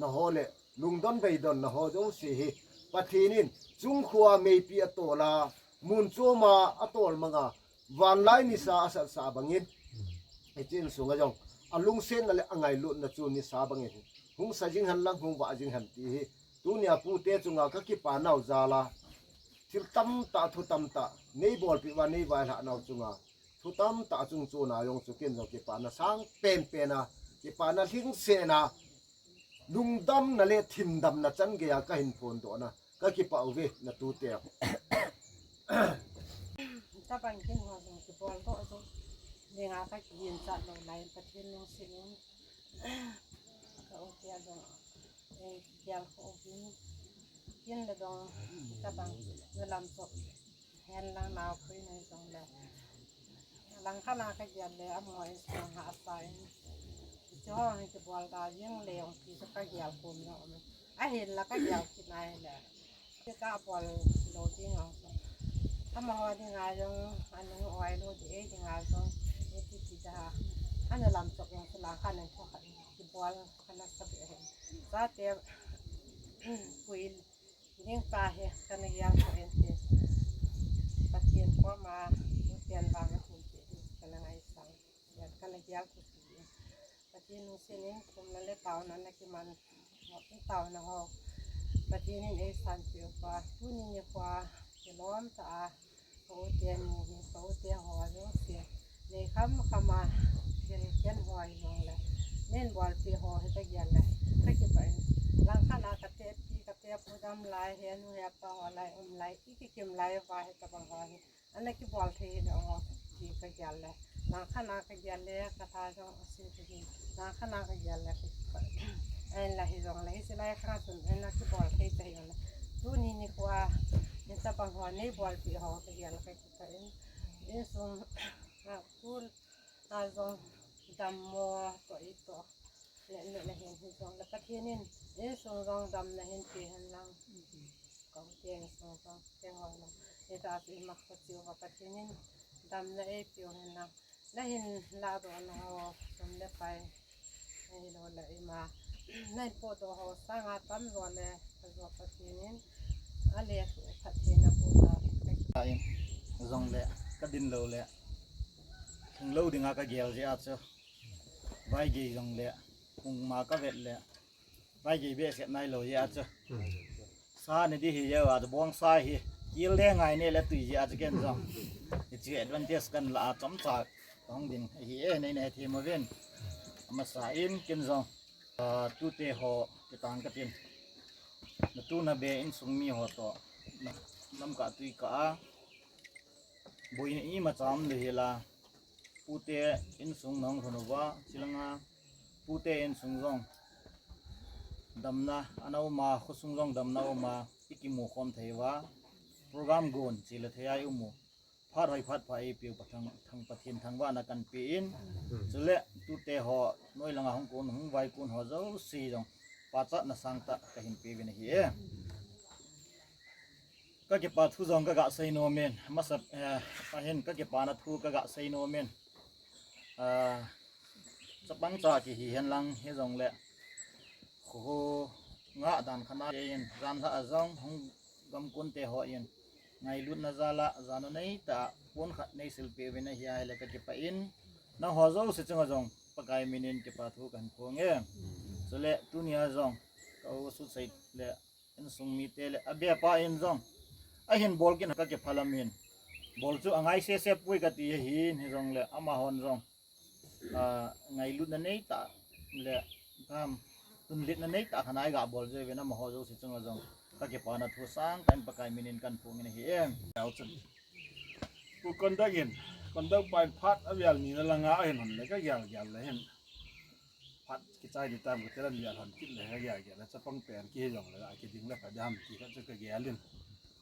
นะโฮเลลุงดอนไปดอนนะโฮจงสิฮิปะทีนินจุงขัวเมปีอโตลามุนโจมาอโตลมังาวันไลนิสาอาสัตสาบังอินไอจินสุงะจงอลุงเซนนั่นแหละอังไงลุนะจูนิสาบังอินหุงสะจิงหันลังหุงวะจิงหันตีฮิตุเนียปูเตจุงากะกิปานาวซาลาทิลตัมตาทุตัมตาเนบอลปิวาเนบายหะนาวจุงาทุตัมตาจุงจูนายงจุกินจงกิปานะสังเป็นนะกิปานะทิ้งเสนาลุงดำนะเลทิมดำนะจันเกียก็เห็นผลตัวนะก็กิปาเวนะตูเตีย ถ้าบางกินหัวของกิบอลก็จะเลี้ยงอาก็กินจัดลงในประเทศนึงสิ่งก็โอเคดองยาโอกินเลยดองถ้าบางเวลาจบแฮนล้างนาวคุยในตรงเลยหลังข้างหน้าก็ยันเลยอ่ะมวยสองหาไปจ้อให้กิบอลตายังเลี้ยงที่จะก็ยาวคุมเนาะเห็นแล้วก็ยาวกินในแหละจะก้าบอลโลจริงเอาถ้ามาว่าที่งานยังอันนึงเอาไว้ดูที่ที่งานก็ที่จะอันนั้นลำจบยังสลาขันนั่นพอขันที่บอลขันนักสเปียร์ซาเตียคุยยิ่งปลาเฮกันในยังเอ็นเตปะเทียนก็มาเทียนบางก็ถูกกันในสังอย่างกันในยังถูกปะเทียนนุ่งเส้นนี้ผมนั่นเลยเต่านั้นนะคือมันเต่านะฮะปะเทียนนี่เอสันเปียวกว่าผู้นี้เนี่ยกว่าจะล้อมตาเขาเตียนเขาเตียหอยเสียในคำมาเขียนหอยลงเลยเน้นบอลปีหอยให้ตะเกียนเลยให้เก็บไปหลังข้างหน้ากระเทียบที่กระเทียบผู้ดำลายเห็นหัวปลาหอยลายลายอีกเก็บลายไว้ให้ตะบังหอยอันนี้คือบอลที่เดี๋ยวที่ตะเกียนเลยหลังข้างหน้ากระเทียนเลยกระทาจงสิ่งที่หลังข้างหน้ากระเทียนเลยอันละที่ตรงเลยสิไล่ข้างสุดอันนั้นคือบอลที่ตะเกียนเลยดูนี่กว่าเนี่ยตะบังหอยนี่บอลปีหอยตะเกียนเลยไปนี่ส่งพูดตาจงดำมัวตัวอีตัวเนี่ยเห็นที่จงแล้วประเทศนี่ส่งจงดำเนี่ยเห็นปีหันลังก็เตียงส่งจงเตียงหอยลังเนี่ยตาปีมักก็เจียวกับประเทศนี่ดำเนี่ยปีหันลังแล้วเห็นลาตัวน้องสมเด็จไปให้เราเลยมาในโปรตัวเขาสร้างอาตั้มรัวเลยตัวประเทศนี้อะไรประเทศน่ะโปรตัว dòng lẹ cái đinh lâu lẹ thằng lâu thì ngã cái ghèo gì à chứ vài gì dòng lẹ cùng mà cái vẹt lẹ vài gì biết sẽ này lâu gì à chứ xa này đi thì giờ à buông sai thì yêu đen ngày này là tùy gì à chứ cái dòng thì chuyện advantage cần là chấm chặt không đình thì này thì mà viên mà sai in cái dòng tu tê họ cái tàng cái tiền tu na be in sung mi họ to năm cả tùy cả boi ni ma cham le hela pute in sung nong thonwa chilanga pute in sung rong damna anau ma khosung rong damna ma ikimu khom theiwa program gon chila thei umu phat hoi phat phai piu pathang thang pathin thangwa na kan pi in chule tute ho noi langa hong kon hong vai kun ho zo si rong pa cha na sang ta ka hin pi ben hi e các cái bà thu dòng các gã xây nô men mà sập hiện các cái bà nó thu các gã xây nô men sắp bắn trà thì hiện lăng hiện dòng lẹ khô ngã đàn khăn yên gian thạ dòng không găm quân tề họ yên ngày luôn là ra lạ ra nó nấy ta quân khát nấy selfie bên này hay là các cái bà in nó họ dâu sẽ chung dòng bác cái mình cái bà thu cần phố nghe rồi lẹ tu nia dòng câu sút xây lẹ in sung mi tê lẹ abia pa in dòng hin bol kin ka ke phalamin bol chu angai se pui ka ti hin hi rong le ama hon rong ngai lut na nei ta le kam tun lit na nei ta khanai ga bol je vena ma ho jo si chung rong ka ke pa na thu sang time pa kai minin kan pu ngin hi em au chunกูคนได้ยินคนได้ไปพัดเอาอย่างนี้แล้วละงาเห็นหันเลยก็อย่างเลยเห็นพัดกิจใจดีตามกิจการอย่างหันคิดเลยก็อย่างแล้วจะป้องแปลนกี่อย่างเลยไอ้กิจดิ้งแล้วก็ดำกี่ก็จะก็แย่ลิ้น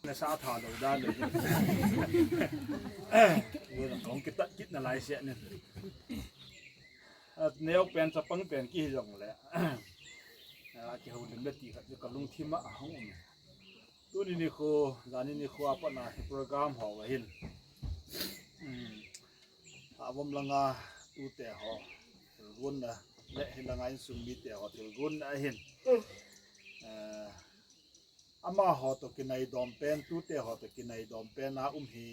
ในสาธารณะได้เลยของกิจกิจอะไรเสียเนี่ยแนวเป็นจะป้องแปลนกี่อย่างเลยเกี่ยวกับเรื่องที่กับลุงทิมะห้องตัวนี้นี่คือร้านนี้คือapaนะโปรแกรมหอไว้เห็นผมลังตัวแต่หอวนนะ และเฮลังไงสุมีแต่ฮอเทลกุนเห็นอามาฮอตกินในดอมเป็นตูเตฮอตกินในดอมเป็นนะฮี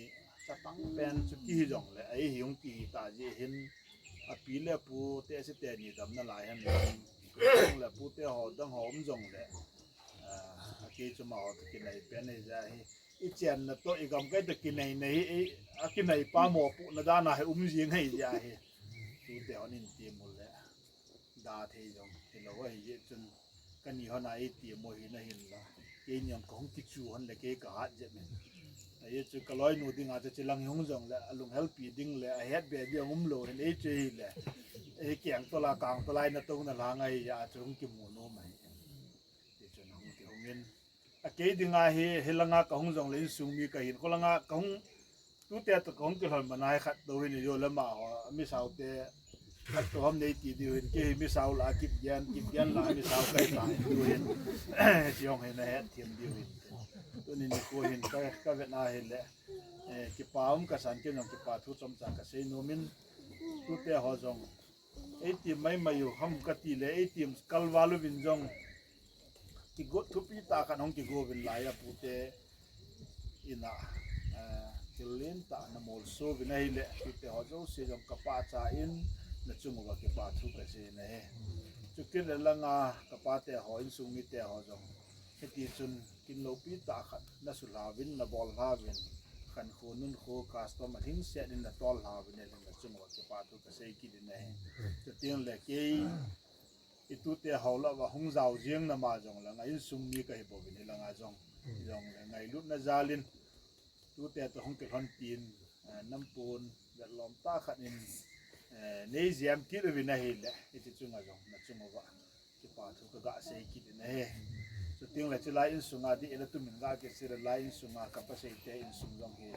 จะตั้งเป็นสุกี้จงเลยไอ้หิงกีตาเจเห็นอปีเลปูเตสิเตนี่ดำนั่นหลายหันจงเลยปูเตฮอดังหอมจงเลยอากีจะมาฮอตกินในเป็นในใจอีเจนนะตัวอีกำก็ตะกินในกินในปลาหมอปุนะด้านไหนยิงให้ใจตูเตฮอนินเตียมุเลยดาเทจงเห็นเราว่าเยจนกันนี่เขาไหนเตียมวยนะเห็นละเกี่ยยังของกิจูหันเลยเกี่ยกะฮัดเจ็บเนี่ยไอ้จุกลอยนูดิ้งอาจจะลังยงจงเลยลุงเฮลปีดิ้งเลยไอ้เฮ็ดเบียดยังโลเห็นไอ้เจีเลยไอ้เกี่ยงตัวละกลางตัวไรนะตรงนั้นละไงยาจะคงกิมโมโนไหมเดี๋ยวจะน้องที่หงเงินเกี่ยดิ้งไอ้เฮลังกะหงจงเลยสูงมีกะเห็นคนละกะหงตัวเตะตะกงกิหอนมันไอ้ขัดตัวเห็นอยู่แล้วมาไม่สาวเตะขัดตัวในตีดูเห็นกี่ไม่สาวละกิบยันละไม่สาวใกล้ตายดูเห็นที่หงเห็นไอ้เฮ็ดเทียมดูเห็นตัวนี้นี่กูเห็นก็เวียดนามเห็นแหละกิปามกษันกินของกิปาทุจมจากกษัยโนมินทุเตหอจงไอ้ทีมไม่มาอยู่ห้องกติเลยไอ้ทีมกัลวาลุวินจงกิโกทุปีตากันของกิโกวินลายปูเตอินะกิเลนตานมอลโซวินไอ้เละทุเตหอจงเสียจงกปาจาอินนัจุงว่ากิปาทุกษัยเนี่ยจุกินเลลังกปาเตหออินสุมิเตหอจงไอ้ทีจุนกินโลปีตาขัดนัสุลาวินนับอลลาวินขันโคนุนโคคาสตอมาทิ้งเสียดินนัตอลลาวินเนี่ยนัจุงว่าจะปาตุกเสกกินเนี่ยจะเตียงเล็กอีตุเตะเขาละว่าหงเจ้าเจียงนมาจงละไงซุ่มมีก็ให้บอกวินละไงจงไงลุดนาจาลินตุเตะตัวหงเกิดฮันตีนน้ำปูนเดือดลมตาขัดนินในเสียมกินวินเนี่ยแหละไอ้ที่จุงอะจงนัจุงว่าจะปาตุกเสกกินเนี่ยso ting la chilai in sunga di ela tumin ga ke sira lai in sunga capacity in sungong he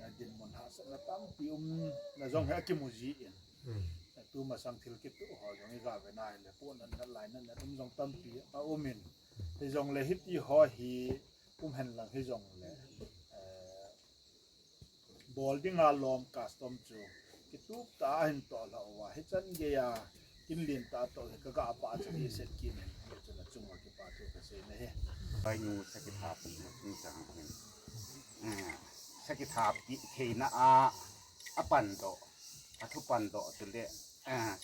na din mon ha sa na tam pi na jong ha ki muji in tu ma sang thil ki tu ho jong ga ve nai le po nan na lai nan na jong tam pi a umin he jong le hit ti ho hi hen lang he jong le bol ding a lom custom chu ki tu ta hin to la wa he chan ge ya kin lin ta to ka ga pa cha ni set kin chung wa ki pa tu ka se neไปนูสกิทาปีนี่จังเห็นสกิทาปีเทนะอาปันโตอาทุปันโตจนเด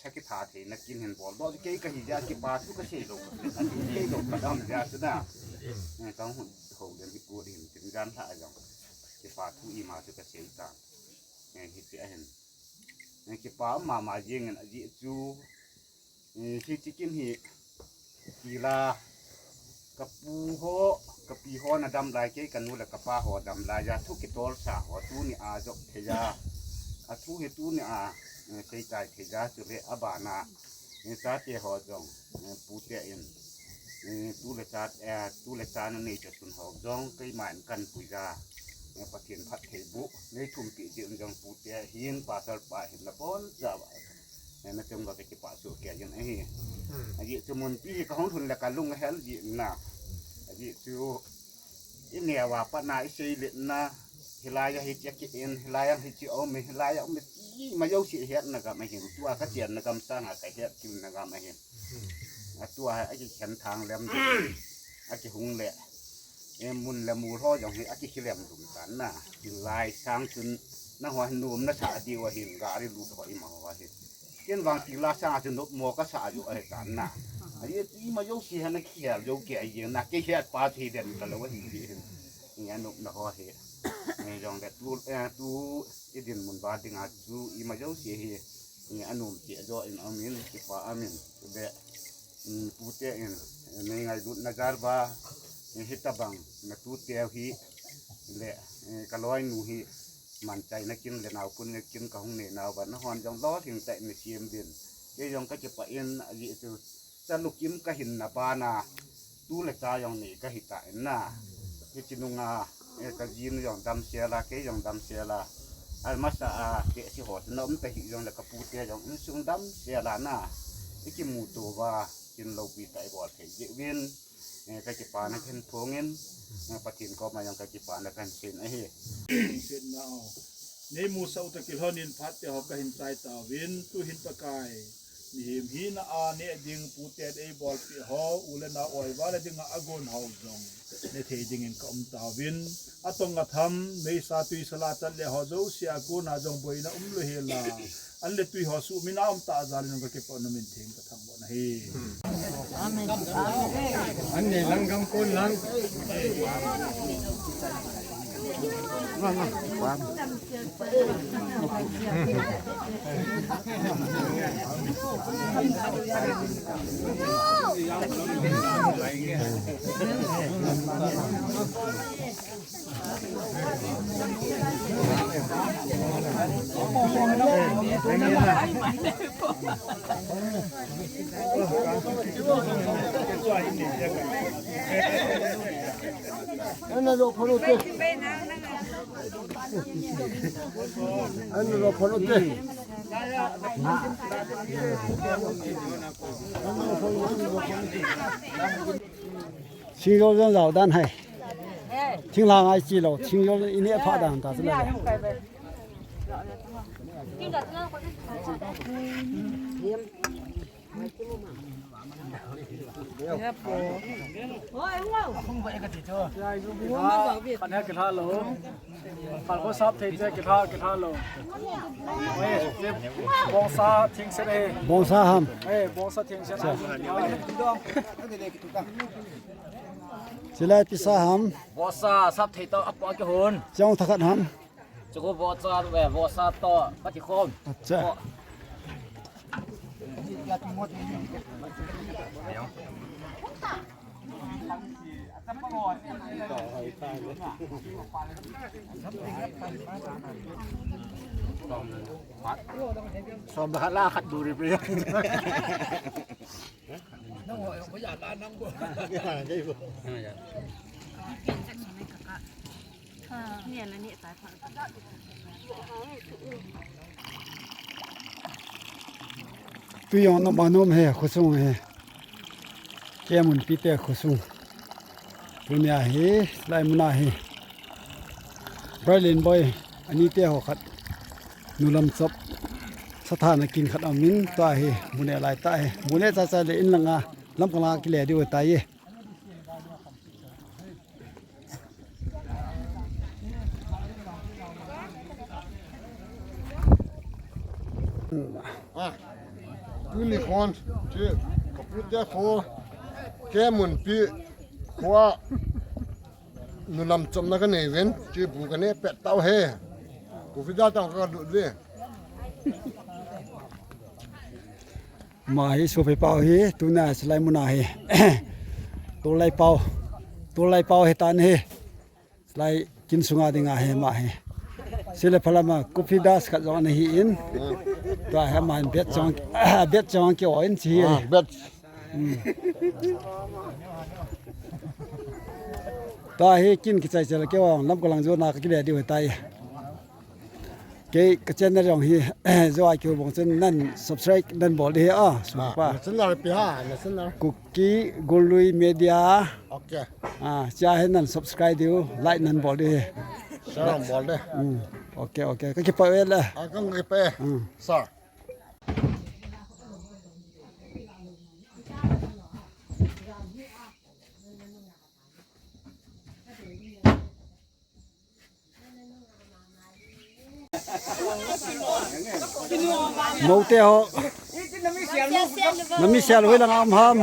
สกิทาเทนะกินเห็นบอลเก๋ก็หิยากิปาทุกเสลงอันนี้เก๋ก็กระดมยาสนะต้องหุ่นโหเดินที่กูเห็นถึงการถ่ายจังกิปาทุอีมาทุกเสลต่างเห็นเห็นกิปามาเยี่ยงอันนี้จูที่จิกินหิกีฬากระปูโหกระปีโหนะดำลายเกกันนู่นแหละกระป้าหัวดำลายยาทุกกิโตลสาหัวตู้นี่อาจกเทียอาทุกเหตุนี่ใช้ใจเทียจุเลอบานาเนี่ยซาเตหัวจงปูเตอินตู้เลจานั่นนี่จะสุนหอกจงใกล้หมายกันปุยจาปะเทียนพัดเทบุในทุ่มปีเดียวจงปูเตหินปาสลปาหินละปนจ้านั่นจงเราจะกิปาสุเกียยังไงอันนี้จมุนปีก็ของทุนและการลุงเฮลจีน่ะอันนี้จูอินเนี่ยว่าปนาอิสิเลนะเฮลายาฮิจิกินเฮลายาฮิจิโอเมเฮลายาเมจีมาโยชิเฮ็ดนะครับไม่เห็นตัวกระเจียนนะครับสร้างหาไก่เฮ็ดกินนะครับไม่เห็นตัวไอ้ที่เขียนทางแหลมไอ้ที่หุงแหละมุนและมูท่ออย่างนี้ไอ้ที่แหลมดุมสันน่ะกินลายช้างจนน่าหัวนุ่มน่าฉาดีว่าเห็นกาได้รู้ถอยมาว่าเห็นเช่นบางทีลาชาจนนกมัวก็สาอยู่ไอ้กันน่ะอันนี้ที่มาโยกเสียนักเขียนโยกแก่ยังนักเขียนปาทีเด่นกันแล้วว่าเห็นอย่างนี้นกนักว่าเห็นไม่ยองแต่ตู้อีดินมุนบาดิงอาจูอีมาโยกเสียอย่างอันนุ่มเจี๋ยจ่ออินอามินที่ฟ้าอามินเดะปูเตอินในไงดูนักการบ้าฮิตบังนักตู้เตียวฮีเละกะลอยนูฮีมันใจนักกินเลยนาวปุ่นนักกินกับห้องเนี่ยนาวบ้านนครจงล้อถึงแต่ในเชียมเดินยังยองก็จะไปเอ็นอะไรตัวจะลูกกิมก็เห็นนาบานาตู้เล็กตายองนี่ก็เห็นแต่น่ะที่จินุงก็ยินยองดำเสียละเกยองดำเสียละอันมาสะเกะสิหัวสนมแต่หิยองแล้วก็ปูเตียยองสุงดำเสียละน่ะที่กินหมูตัวว่ากินเราปีไตบอดเหี่ยเวียนก็จะปานักเห็นพวงเงินปะทินก็มายังก็จะปานักกันเส้นไอ้เหี้ยเส้นเอาในหมู่เสาตะกิลฮอนินพัดแต่หอบก็เห็นใจตาวินตู้หินปะกาย ni hi na a ne ding pu te ei bol pi ho u le na oi wa le ding a gon ho zong ne the ding in kom ta win atong a tham mei sa tui sala chat le ho zo sia ko na jong boi na lo he la an le tui ho su mi na ta za le no ke po no min thing ka thang bo na heอันนี้ลังกำกุนลัง Ano ro phono te. Ano ro phono te. Chính yêu dân giàu đan hay. Chính là ai chỉ lo, chính yêu ý nghĩa phát đàn ta sẽ là. Bạn hết guitar lỗ, bạn có sắp thì chơi guitar lỗ. Bông sa thiên sẽ đây. Bông sa ham. Bông sa thiên sẽ đây. Chỉ là pizza ham. Bông sa sắp thì tao ấp vào cái hồn. Trong thắc ham. Chỗ có bông sa về bông sa to bắt thì khom. Dạ. Xóm đã la khát đủ rồi.เนี่ยนะเนี่ยสายพันธุ์ Tuy nhiên nó bán nôm hè, khó sung hè. Cái mình bị tè khó sung. Tụi nhà hè, lại mình hè. Berlin boy, anh ấy tè họ khát. Nụ lâm sập. Sát thản kinh khát ở mình, tòa hè, muốn hè lại ta hè. Muốn hè ra để in lăng à, lâm cái là cái lẻ đi ở tay hè. cứ li con chứ có biết thế khô cái muốn bị khóa nó làm chậm nó cái này vẫn chứ bù cái này bẹt tao he bù phía trong cái đồ đi Mà hi số phải bao hi, tụi nhà sẽ lại muốn hè. Tôi lại bao he tan he. Lại kinh sunga đi ngà he mà he. Sila pala ma kopi das kat zong hi in. Tua ha man bet chong ki oin chi. bet Tua hi kin ki chai chal ke wang lam ko lang zo na ka ki le di tai. Ke ka chen na rong hi zo ai kyo bong chen nan subscribe nan bol di a su pa. xin là pi ha là xin là Cookie Golui Media. ok Cha he nan subscribe diu like nan bol di. sao làm bol đây Ok ka ki pa wel la. con cái pe sao Mau te ho. Nami sial hui lang am ham.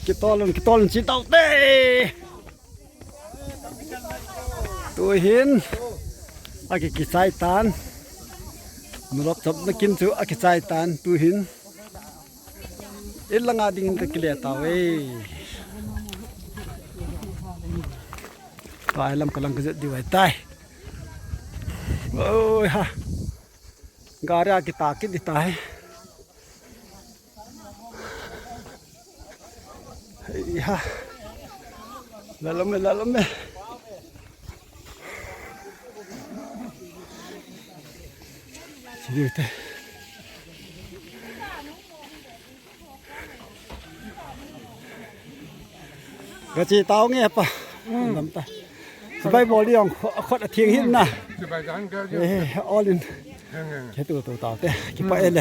Kita lon chỉ tao tê. Tôi hiền. Aki kisai tan. Nulok sab na kinsu aki kisai tan tu hin. Ilang ading ta kile tawe. Tai lam kalang kazet diwai tai. Ôi ha. Gara kita kit di tai. Ya. Lalam. Sini ก็สิเตาเงี้ยปะลำตาสบายบ่เลี้ยงขดเทียงหินนะ จะไปกันก็ เอ้ออลินแค่ตัวตาเตกิปะเอเล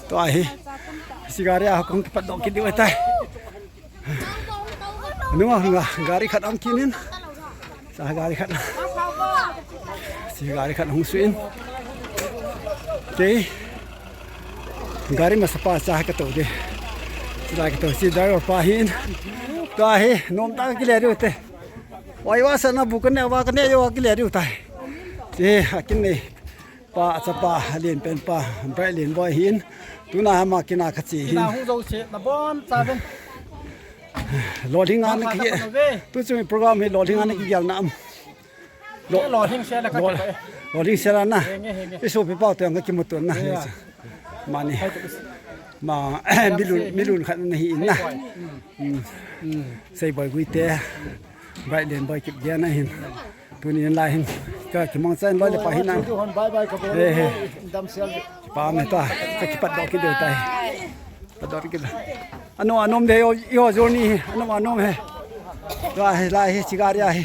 ตัวไอ้สิการะของปัดดอกกินดิไว้ตายนัวgari khat am kinin sa gari khat si gari khat hung suin ke gari masapa cha ka to de sila ka to si driver pa hin to he nom ta ki le ru te wai wa sana bu kan wa kan yo ki le ru tai je akin ni pa cha pa len pen pa bai len boy hin tuna ma kina kha chi hin na hu zo se na bon sa ben loading an ki tu chu program he loading an ki gal nam loading se la ka loading se la na iso pe pa te ang ki mo ton na mani ma milun khat na hi na sei boy gui te bai len boy kip dia na hin tu ni la hin ka ki mong chen loi le pa hin na bye bye ka bo dam sel pa me ta ka ki pat do ki de tai pat do ki ano anom de yo zoni ano anom he la he sigaria he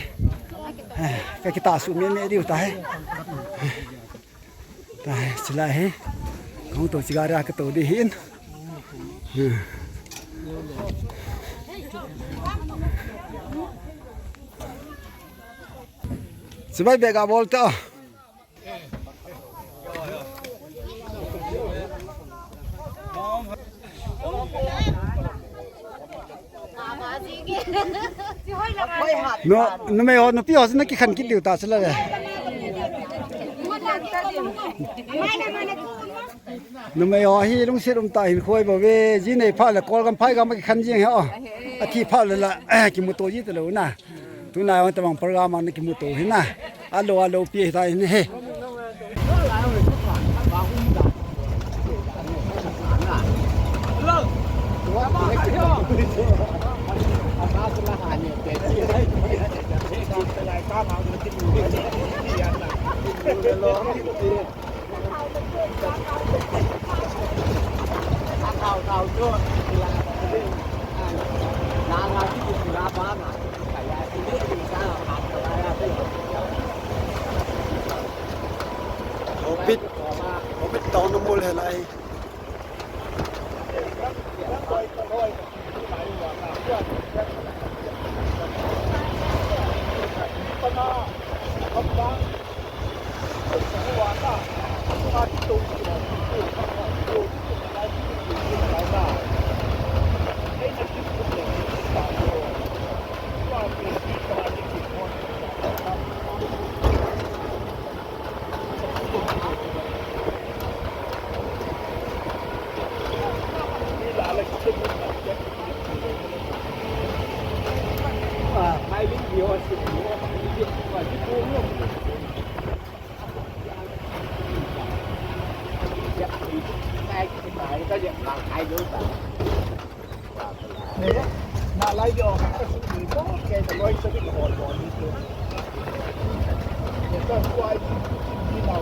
ka kita su me diu ta he ta sila he kong to sigaria ka to di hin sebai bega volta no me no pio na ki khan ki liu ta sala le no me hi lung se rum ta hin khoi ba we ji nei pha la kol gam phai gam ki khan jing he o a thi pha la ki mu to ji te lo na tu na wa ta bang program an ki mu to hin na alo pi ta hin he Obit tao no mul helai na lai yo ka su ni bo ke da loi so ki ko bo ni to ne ta kwai ni na